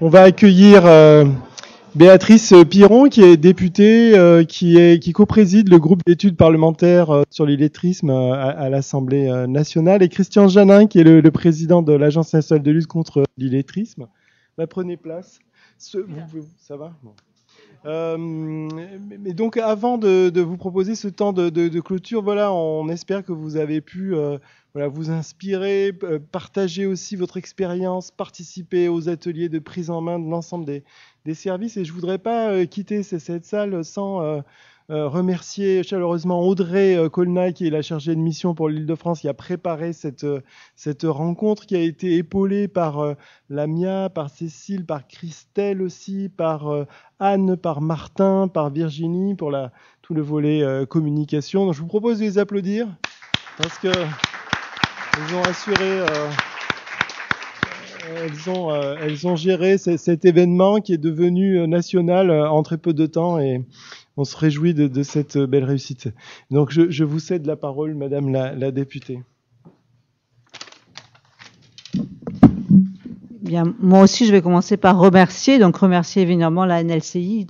On va accueillir Béatrice Piron, qui est députée, qui co-préside le groupe d'études parlementaires sur l'illettrisme à l'Assemblée nationale, et Christian Janin, qui est le président de l'Agence nationale de lutte contre l'illettrisme. Prenez place. Ça va? Bon. Mais donc, avant de vous proposer ce temps de clôture, voilà, on espère que vous avez pu vous inspirer, partager aussi votre expérience, participer aux ateliers de prise en main de l'ensemble des services. Et je voudrais pas quitter cette salle sans remercier chaleureusement Audrey Colnaille, qui est la chargée de mission pour l'Île-de-France, qui a préparé cette rencontre, qui a été épaulée par Lamia, par Cécile, par Christelle aussi, par Anne, par Martin, par Virginie, pour tout le volet communication. Donc je vous propose de les applaudir, parce que ils ont assuré, elles ont géré cet événement qui est devenu national en très peu de temps, et on se réjouit de cette belle réussite. Donc je vous cède la parole, Madame la députée. Bien, moi aussi, je vais commencer par remercier évidemment la NLCI,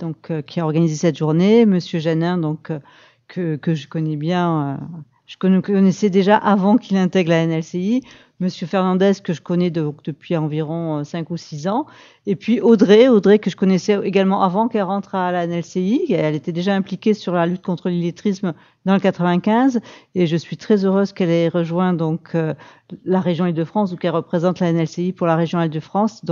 qui a organisé cette journée, Monsieur Janin, que je connais bien. Je connaissais déjà avant qu'il intègre la NLCI, Monsieur Fernandez, que je connais depuis environ 5 ou 6 ans, et puis Audrey, que je connaissais également avant qu'elle rentre à la NLCI. Elle était déjà impliquée sur la lutte contre l'illettrisme dans le 95, et je suis très heureuse qu'elle ait rejoint la région Île-de-France, ou qu'elle représente la NLCI pour la région Île-de-France.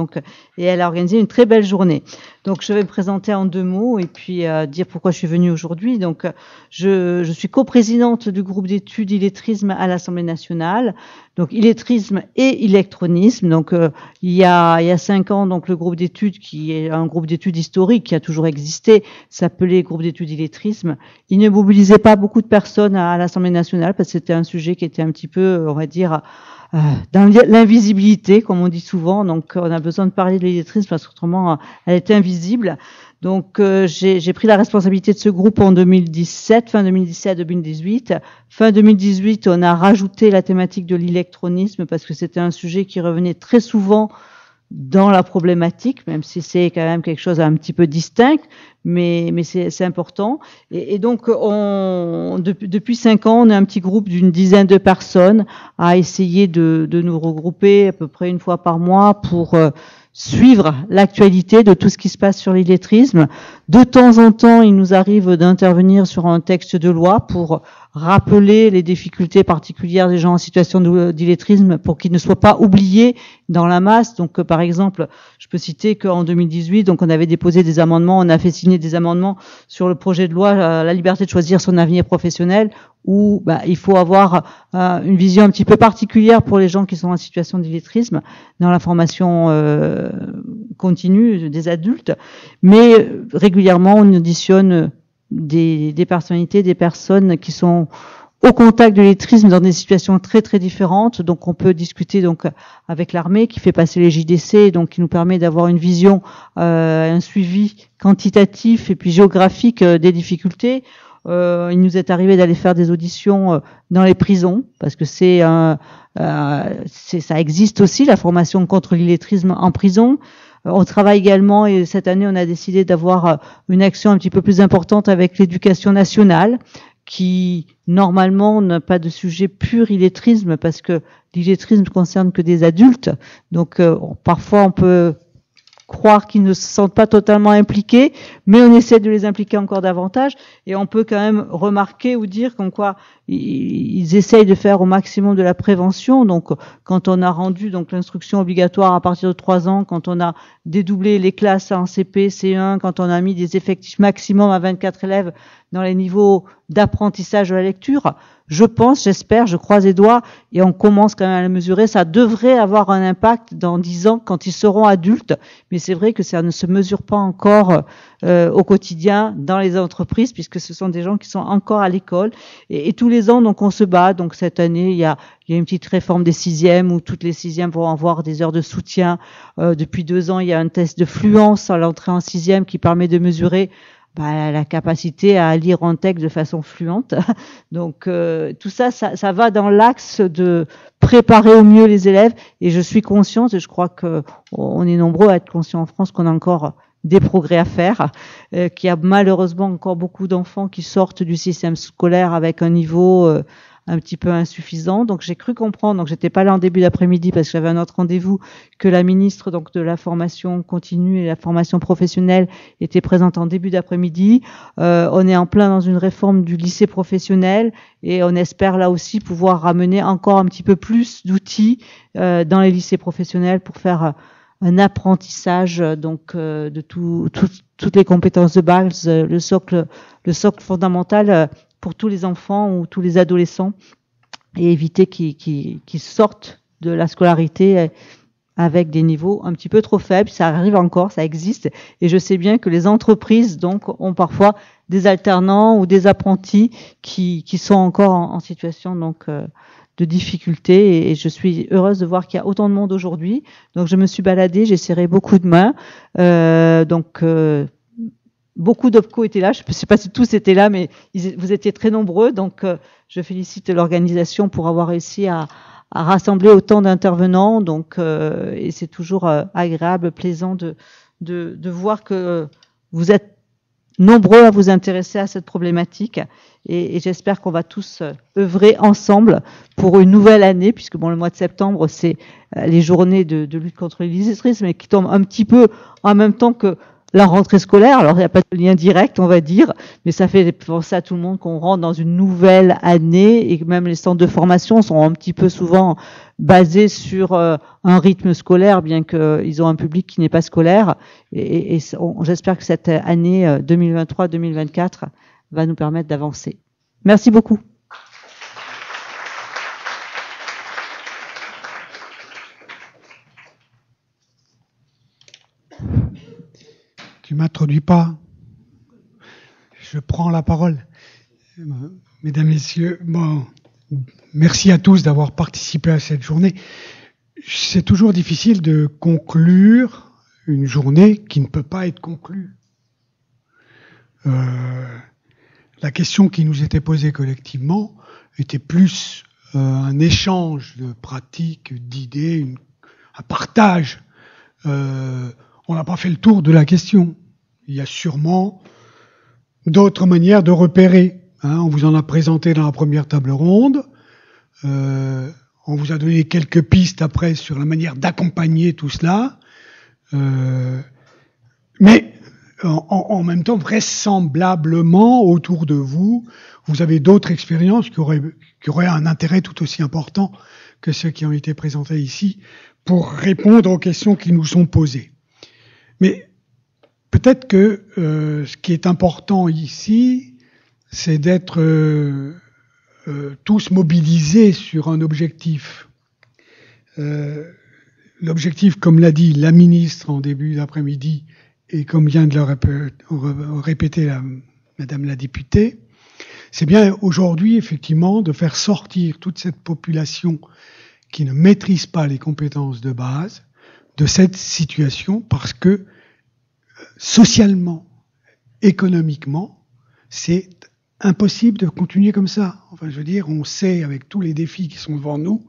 Et elle a organisé une très belle journée. Donc je vais me présenter en 2 mots et puis dire pourquoi je suis venue aujourd'hui. Donc je suis coprésidente du groupe d'études illettrisme à l'Assemblée nationale. Donc illettrisme et électronisme. Donc il y a 5 ans, donc le groupe d'études, qui est un groupe d'études historique qui a toujours existé, s'appelait groupe d'études illettrisme. Il ne mobilisait pas beaucoup de personnes à l'Assemblée nationale, parce que c'était un sujet qui était un petit peu, on va dire, dans l'invisibilité, comme on dit souvent. Donc on a besoin de parler de l'illettrisme, parce qu'autrement elle était invisible. Donc j'ai pris la responsabilité de ce groupe en 2017, fin 2017-2018. Fin 2018, on a rajouté la thématique de l'électronisme, parce que c'était un sujet qui revenait très souvent dans la problématique, même si c'est quand même quelque chose un petit peu distinct, mais c'est important. Et donc depuis 5 ans, on est un petit groupe d'une dizaine de personnes à essayer de nous regrouper à peu près une fois par mois pour suivre l'actualité de tout ce qui se passe sur l'illettrisme. De temps en temps, il nous arrive d'intervenir sur un texte de loi pour rappeler les difficultés particulières des gens en situation d'illettrisme, pour qu'ils ne soient pas oubliés dans la masse. Donc, par exemple, je peux citer qu'en 2018, donc on avait déposé des amendements, on a fait signer des amendements sur le projet de loi la liberté de choisir son avenir professionnel, où il faut avoir une vision un petit peu particulière pour les gens qui sont en situation d'illettrisme dans la formation continue des adultes. Mais régulièrement, on auditionne des personnalités, des personnes qui sont au contact de l'illettrisme dans des situations très très différentes. Donc on peut discuter avec l'armée, qui fait passer les JDC, donc qui nous permet d'avoir une vision, un suivi quantitatif et puis géographique des difficultés. Il nous est arrivé d'aller faire des auditions dans les prisons, parce que ça existe aussi, la formation contre l'illettrisme en prison. On travaille également, et cette année on a décidé d'avoir une action un petit peu plus importante avec l'éducation nationale, qui normalement n'a pas de sujet pur illettrisme, parce que l'illettrisme ne concerne que des adultes. Donc parfois on peut croire qu'ils ne se sentent pas totalement impliqués, mais on essaie de les impliquer encore davantage, et on peut quand même remarquer ou dire comme quoi ils essayent de faire au maximum de la prévention. Donc quand on a rendu l'instruction obligatoire à partir de 3 ans, quand on a dédoublé les classes en CP, C1, quand on a mis des effectifs maximum à 24 élèves dans les niveaux d'apprentissage de la lecture, je pense, j'espère, je croise les doigts, et on commence quand même à le mesurer, ça devrait avoir un impact dans 10 ans quand ils seront adultes. Mais c'est vrai que ça ne se mesure pas encore au quotidien dans les entreprises, puisque ce sont des gens qui sont encore à l'école. Et tous les ans, donc on se bat. Donc cette année, il y a une petite réforme des 6e, où toutes les 6e vont avoir des heures de soutien. Depuis 2 ans, il y a un test de fluence à l'entrée en 6e qui permet de mesurer la capacité à lire un texte de façon fluente. Donc tout ça va dans l'axe de préparer au mieux les élèves. Et je suis consciente, et je crois que on est nombreux à être conscients en France qu'on a encore des progrès à faire, qu'il y a malheureusement encore beaucoup d'enfants qui sortent du système scolaire avec un niveau un petit peu insuffisant. Donc j'ai cru comprendre, donc j'étais pas là en début d'après-midi parce que j'avais un autre rendez-vous, que la ministre donc de la formation continue et la formation professionnelle était présente en début d'après-midi. On est en plein dans une réforme du lycée professionnel et on espère là aussi pouvoir ramener encore un petit peu plus d'outils dans les lycées professionnels pour faire un apprentissage donc de toutes les compétences de base, le socle fondamental pour tous les enfants ou tous les adolescents, et éviter qu'ils sortent de la scolarité avec des niveaux un petit peu trop faibles. Ça arrive encore, ça existe, et je sais bien que les entreprises donc ont parfois des alternants ou des apprentis qui sont encore en situation donc de difficultés, et je suis heureuse de voir qu'il y a autant de monde aujourd'hui. Donc je me suis baladée, j'ai serré beaucoup de mains, beaucoup d'OPCO étaient là, je ne sais pas si tous étaient là, mais vous étiez très nombreux, donc je félicite l'organisation pour avoir réussi à rassembler autant d'intervenants, donc et c'est toujours agréable, plaisant de voir que vous êtes nombreux à vous intéresser à cette problématique, et j'espère qu'on va tous œuvrer ensemble pour une nouvelle année, puisque le mois de septembre, c'est les journées de lutte contre l'illettrisme, mais qui tombent un petit peu en même temps que la rentrée scolaire. Alors il n'y a pas de lien direct, on va dire, mais ça fait penser à tout le monde qu'on rentre dans une nouvelle année, et que même les centres de formation sont un petit peu souvent basés sur un rythme scolaire, bien qu'ils ont un public qui n'est pas scolaire. Et j'espère que cette année 2023-2024 va nous permettre d'avancer. Merci beaucoup. Tu m'introduis pas. Je prends la parole. Mesdames, Messieurs, merci à tous d'avoir participé à cette journée. C'est toujours difficile de conclure une journée qui ne peut pas être conclue. La question qui nous était posée collectivement était plus un échange de pratiques, d'idées, un partage. On n'a pas fait le tour de la question. Il y a sûrement d'autres manières de repérer. On vous en a présenté dans la première table ronde. On vous a donné quelques pistes après sur la manière d'accompagner tout cela. Mais en même temps, vraisemblablement, autour de vous, vous avez d'autres expériences qui auraient un intérêt tout aussi important que ceux qui ont été présentés ici pour répondre aux questions qui nous sont posées. Mais peut-être que ce qui est important ici, c'est d'être tous mobilisés sur un objectif. L'objectif, comme l'a dit la ministre en début d'après-midi, et comme vient de le répéter Madame la députée, c'est bien aujourd'hui, effectivement, de faire sortir toute cette population qui ne maîtrise pas les compétences de base de cette situation, parce que socialement, économiquement, c'est impossible de continuer comme ça. Enfin, je veux dire, on sait, avec tous les défis qui sont devant nous,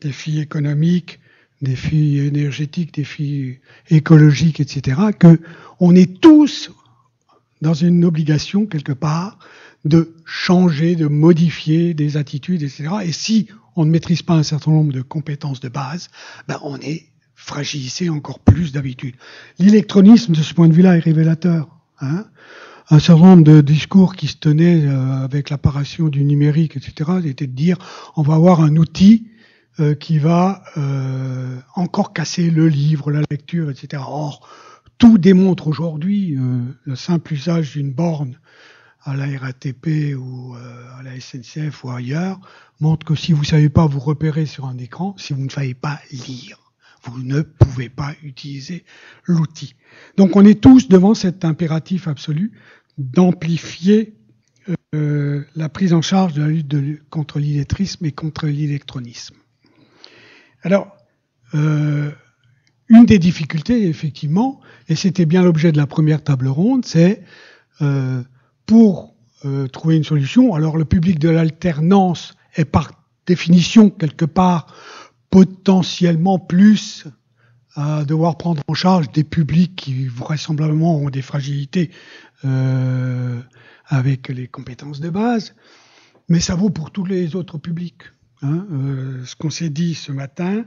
défis économiques, défis énergétiques, défis écologiques, etc., que on est tous dans une obligation, quelque part, de changer, de modifier des attitudes, etc. Et si on ne maîtrise pas un certain nombre de compétences de base, on est fragilisé encore plus d'habitude. L'électronisme, de ce point de vue-là, est révélateur. Un certain nombre de discours qui se tenaient avec l'apparition du numérique, etc., était de dire on va avoir un outil qui va encore casser le livre, la lecture, etc. Or, tout démontre aujourd'hui, le simple usage d'une borne à la RATP ou à la SNCF ou ailleurs, montre que si vous ne savez pas vous repérer sur un écran, si vous ne savez pas lire, vous ne pouvez pas utiliser l'outil. Donc on est tous devant cet impératif absolu d'amplifier la prise en charge de la lutte contre l'illettrisme et contre l'électronisme. Alors, une des difficultés, effectivement, et c'était bien l'objet de la première table ronde, c'est pour trouver une solution. Alors le public de l'alternance est par définition quelque part potentiellement plus à devoir prendre en charge des publics qui vraisemblablement ont des fragilités avec les compétences de base, mais ça vaut pour tous les autres publics. Ce qu'on s'est dit ce matin,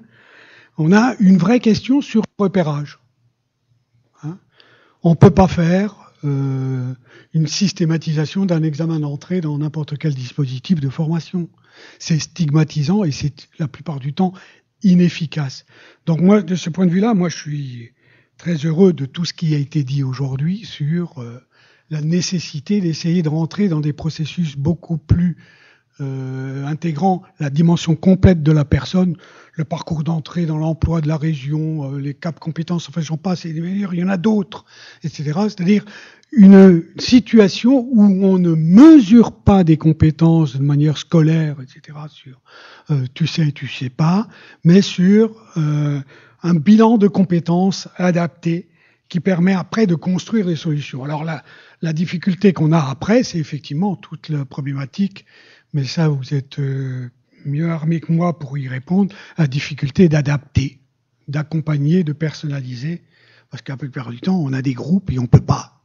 on a une vraie question sur le repérage. On ne peut pas faire une systématisation d'un examen d'entrée dans n'importe quel dispositif de formation. C'est stigmatisant et c'est la plupart du temps inefficace. Donc moi, de ce point de vue-là, moi je suis très heureux de tout ce qui a été dit aujourd'hui sur la nécessité d'essayer de rentrer dans des processus beaucoup plus intégrant la dimension complète de la personne, le parcours d'entrée dans l'emploi de la région, les caps compétences, enfin j'en passe, il y en a d'autres, etc. C'est-à-dire une situation où on ne mesure pas des compétences de manière scolaire, etc. sur tu sais pas, mais sur un bilan de compétences adapté qui permet après de construire des solutions. Alors la difficulté qu'on a après, c'est effectivement toute la problématique, mais ça vous êtes mieux armé que moi pour y répondre, la difficulté d'adapter, d'accompagner, de personnaliser, parce qu'à peu près du temps, on a des groupes et on peut pas.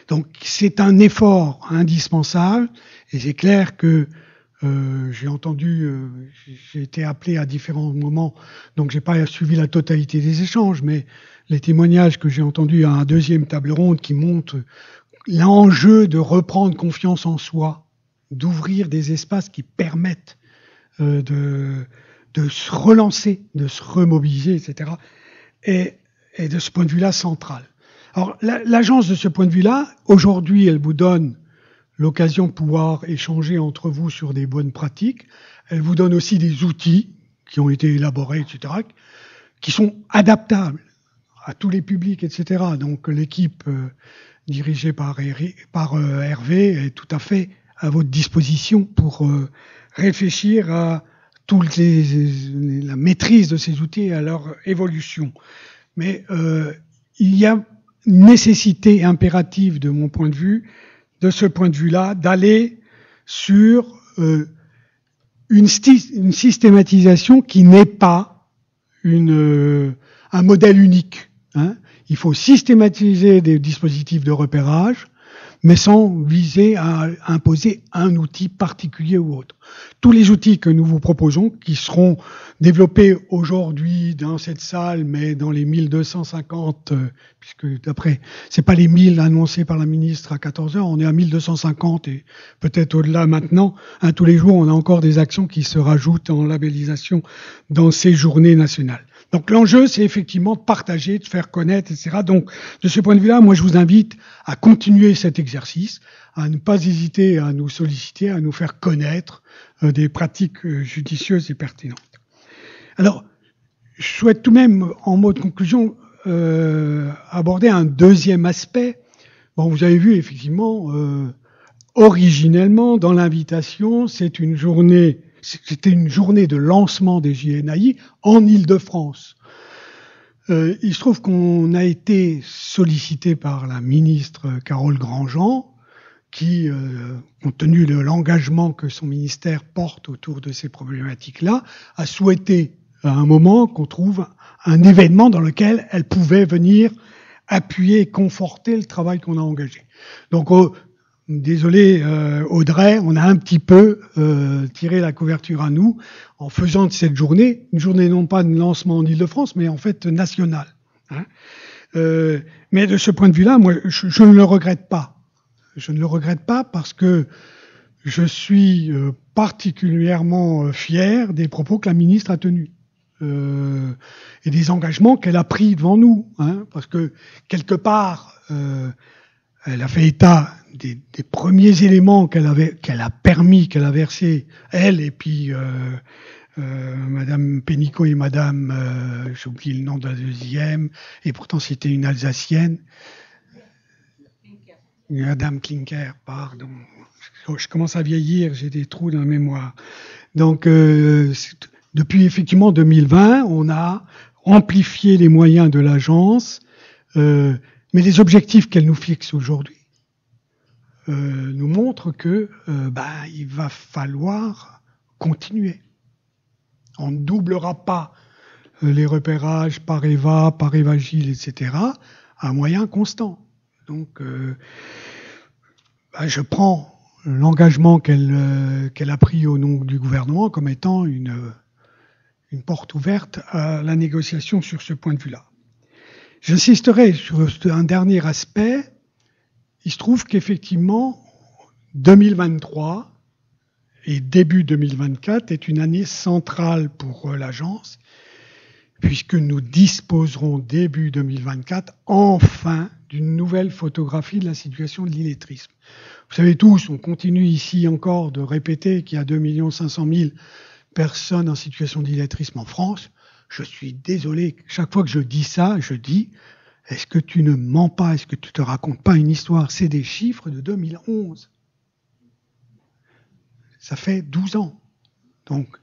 Donc c'est un effort indispensable, et c'est clair que j'ai entendu, j'ai été appelé à différents moments, donc j'ai pas suivi la totalité des échanges, mais les témoignages que j'ai entendus à un deuxième table ronde qui montrent l'enjeu de reprendre confiance en soi, d'ouvrir des espaces qui permettent de se relancer, de se remobiliser, etc. Et de ce point de vue-là, central. Alors l'agence, de ce point de vue-là, aujourd'hui, elle vous donne l'occasion de pouvoir échanger entre vous sur des bonnes pratiques. Elle vous donne aussi des outils qui ont été élaborés, etc., qui sont adaptables à tous les publics, etc. Donc l'équipe dirigée par Hervé est tout à fait à votre disposition pour réfléchir à toute la maîtrise de ces outils et à leur évolution. Mais il y a une nécessité impérative, de mon point de vue, de ce point de vue-là, d'aller sur une systématisation qui n'est pas un modèle unique. Il faut systématiser des dispositifs de repérage, mais sans viser à imposer un outil particulier ou autre. Tous les outils que nous vous proposons, qui seront développés aujourd'hui dans cette salle, mais dans les 1250, puisque d'après, c'est pas les 1000 annoncés par la ministre à 14h, on est à 1250 et peut-être au-delà maintenant. Tous les jours, on a encore des actions qui se rajoutent en labellisation dans ces journées nationales. Donc l'enjeu, c'est effectivement de partager, de faire connaître, etc. Donc de ce point de vue-là, moi je vous invite à continuer cet exercice, à ne pas hésiter à nous solliciter, à nous faire connaître des pratiques judicieuses et pertinentes. Alors, je souhaite tout de même, en mot de conclusion, aborder un deuxième aspect. Bon, vous avez vu effectivement, originellement dans l'invitation, c'était une journée de lancement des JNAI en Île-de-France. Il se trouve qu'on a été sollicité par la ministre Carole Grandjean, qui, compte tenu de l'engagement que son ministère porte autour de ces problématiques-là, a souhaité à un moment qu'on trouve un événement dans lequel elle pouvait venir appuyer et conforter le travail qu'on a engagé. Donc, désolé Audrey, on a un petit peu tiré la couverture à nous en faisant de cette journée, une journée non pas de lancement en Île-de-France, mais en fait nationale. Mais de ce point de vue-là, moi, je ne le regrette pas. Je ne le regrette pas parce que je suis particulièrement fier des propos que la ministre a tenus et des engagements qu'elle a pris devant nous, parce que quelque part, elle a fait état des premiers éléments qu'elle a versé, elle et puis Madame Pénicaud et Madame, j'ai oublié le nom de la deuxième, et pourtant c'était une Alsacienne. Madame Klinker, pardon. Je commence à vieillir, j'ai des trous dans la mémoire. Donc, depuis effectivement 2020, on a amplifié les moyens de l'agence, mais les objectifs qu'elle nous fixe aujourd'hui, nous montre que il va falloir continuer. On ne doublera pas les repérages par Eva, par Evagile, etc. à moyen constant. Donc, je prends l'engagement qu'elle a pris au nom du gouvernement comme étant une porte ouverte à la négociation sur ce point de vue-là. J'insisterai sur un dernier aspect. Il se trouve qu'effectivement, 2023 et début 2024 est une année centrale pour l'agence, puisque nous disposerons début 2024 enfin d'une nouvelle photographie de la situation de l'illettrisme. Vous savez tous, on continue ici encore de répéter qu'il y a 2 500 000 personnes en situation d'illettrisme en France. Je suis désolé, chaque fois que je dis ça, je dis, est-ce que tu ne mens pas, est-ce que tu te racontes pas une histoire? C'est des chiffres de 2011. Ça fait 12 ans. Donc,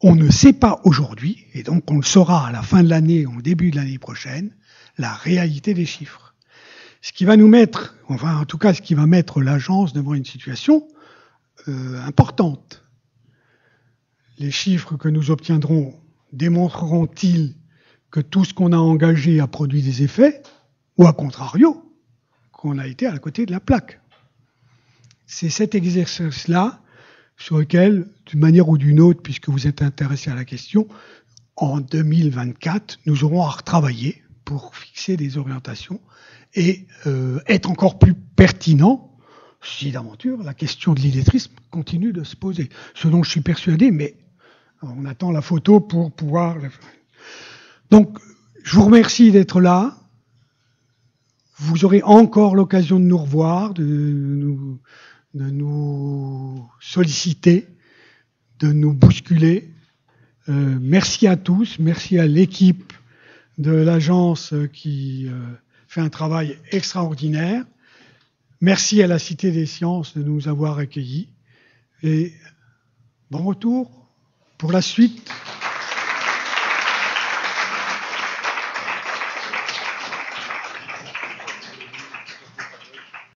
on ne sait pas aujourd'hui, et donc on le saura à la fin de l'année, au début de l'année prochaine, la réalité des chiffres. Ce qui va nous mettre, enfin en tout cas ce qui va mettre l'agence devant une situation importante. Les chiffres que nous obtiendrons démontreront-ils que tout ce qu'on a engagé a produit des effets, ou à contrario, qu'on a été à côté de la plaque? C'est cet exercice-là sur lequel, d'une manière ou d'une autre, puisque vous êtes intéressé à la question, en 2024, nous aurons à retravailler pour fixer des orientations et être encore plus pertinent si d'aventure la question de l'illettrisme continue de se poser. Ce dont je suis persuadé, mais on attend la photo pour pouvoir... Donc, je vous remercie d'être là. Vous aurez encore l'occasion de nous revoir, de nous solliciter, de nous bousculer. Merci à tous, merci à l'équipe de l'agence qui fait un travail extraordinaire. Merci à la Cité des Sciences de nous avoir accueillis. Et bon retour pour la suite